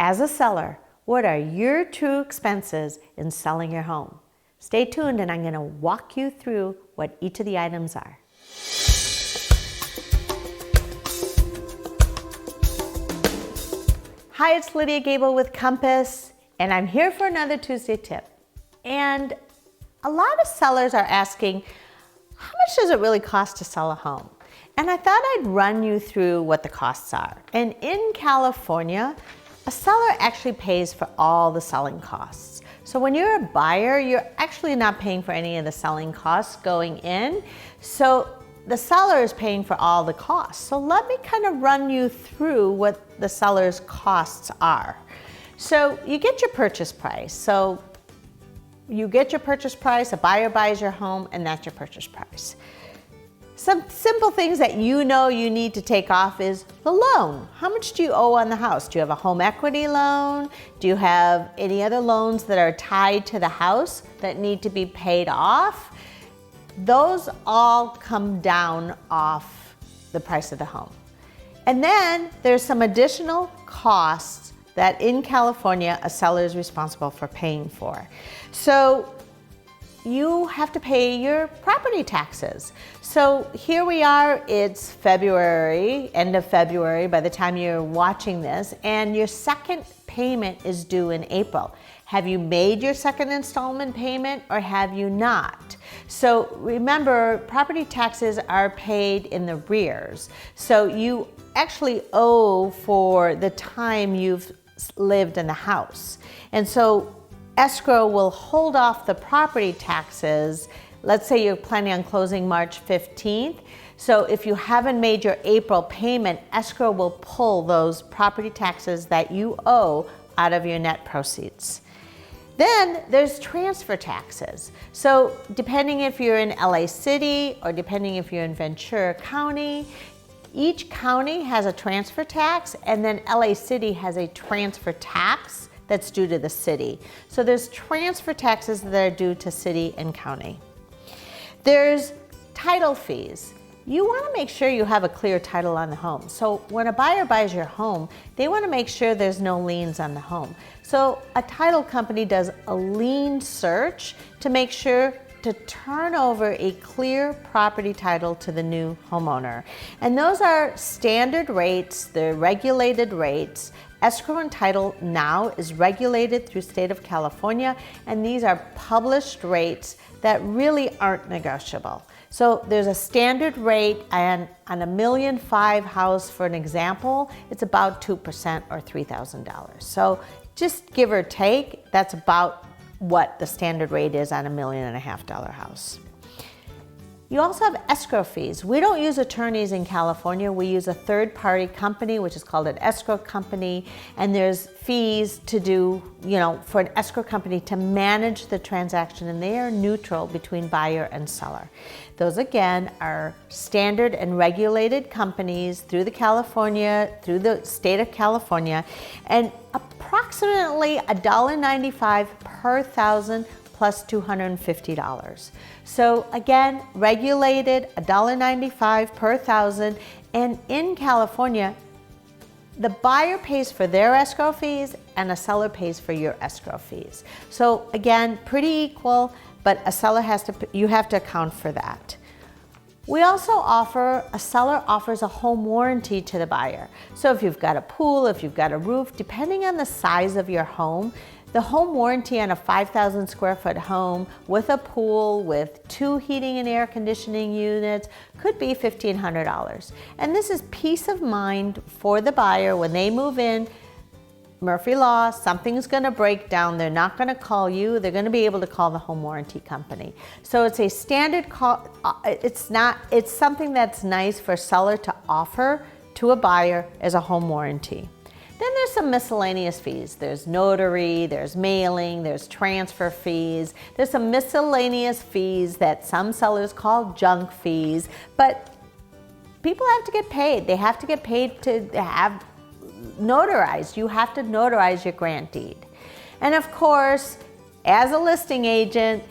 As a seller, what are your true expenses in selling your home? Stay tuned and I'm going to walk you through what each of the items are. Hi, it's Lydia Gable with Compass, and I'm here for another Tuesday tip. And a lot of sellers are asking, how much does it really cost to sell a home? And I thought I'd run you through what the costs are. And in California, a seller actually pays for all the selling costs. So when you're a buyer, you're actually not paying for any of the selling costs going in. So the seller is paying for all the costs. So let me kind of run you through what the seller's costs are. So you get your purchase price. So you get your purchase price, a buyer buys your home, and that's your purchase price. Some simple things that you know you need to take off is the loan. How much do you owe on the house? Do you have a home equity loan? Do you have any other loans that are tied to the house that need to be paid off? Those all come down off the price of the home. And then there's some additional costs that in California a seller is responsible for paying for. So you have to pay your property taxes. So here we are, it's February, end of February by the time you're watching this, and your second payment is due in April. Have you made your second installment payment or have you not? So remember, property taxes are paid in the arrears. So you actually owe for the time you've lived in the house. And so escrow will hold off the property taxes. Let's say you're planning on closing March 15th. So if you haven't made your April payment, escrow will pull those property taxes that you owe out of your net proceeds. Then there's transfer taxes. So depending if you're in LA City or depending if you're in Ventura County, each county has a transfer tax, and then LA City has a transfer tax that's due to the city. So there's transfer taxes that are due to city and county. There's title fees. You want to make sure you have a clear title on the home. So when a buyer buys your home, they want to make sure there's no liens on the home. So a title company does a lien search to make sure to turn over a clear property title to the new homeowner. And those are standard rates, they're regulated rates. Escrow and title now is regulated through state of California, and these are published rates that really aren't negotiable. So there's a standard rate, and on a $1.5 million house, for an example, it's about 2% or $3,000. So just give or take, that's about what the standard rate is on a $1.5 million house. You also have escrow fees. We don't use attorneys in California. We use a third-party company, which is called an escrow company, and there's fees to do, for an escrow company to manage the transaction, and they are neutral between buyer and seller. Those, again, are standard and regulated companies through the state of California, and approximately $1.95 per thousand plus $250. So again, regulated, $1.95 per thousand, and in California, the buyer pays for their escrow fees and a seller pays for your escrow fees. So again, pretty equal, but you have to account for that. We also a seller offers a home warranty to the buyer. So if you've got a pool, if you've got a roof, depending on the size of your home, the home warranty on a 5,000 square foot home with a pool with 2 heating and air conditioning units could be $1,500. And this is peace of mind for the buyer when they move in. Murphy Law, something's going to break down. They're not going to call you. They're going to be able to call the home warranty company. So it's a standard call. It's something that's nice for a seller to offer to a buyer as a home warranty. Then there's some miscellaneous fees. There's notary, there's mailing, there's transfer fees. There's some miscellaneous fees that some sellers call junk fees, but people have to get paid. They have to get paid to have notarized. You have to notarize your grant deed. And of course, as a listing agent,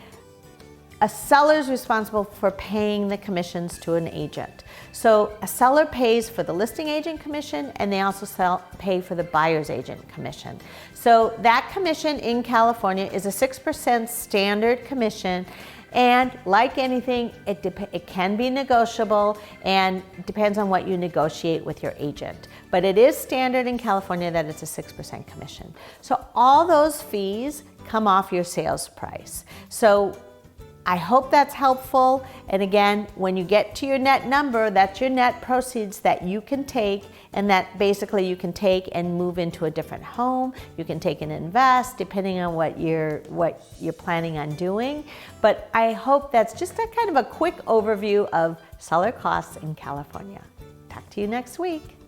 a seller is responsible for paying the commissions to an agent. So a seller pays for the listing agent commission, and they also pay for the buyer's agent commission. So that commission in California is a 6% standard commission, and like anything, it can be negotiable and depends on what you negotiate with your agent. But it is standard in California that it's a 6% commission. So all those fees come off your sales price. So I hope that's helpful. And again, when you get to your net number, that's your net proceeds that you can take, and that basically you can take and move into a different home. You can take and invest depending on what you're planning on doing. But I hope that's just a kind of a quick overview of seller costs in California. Talk to you next week.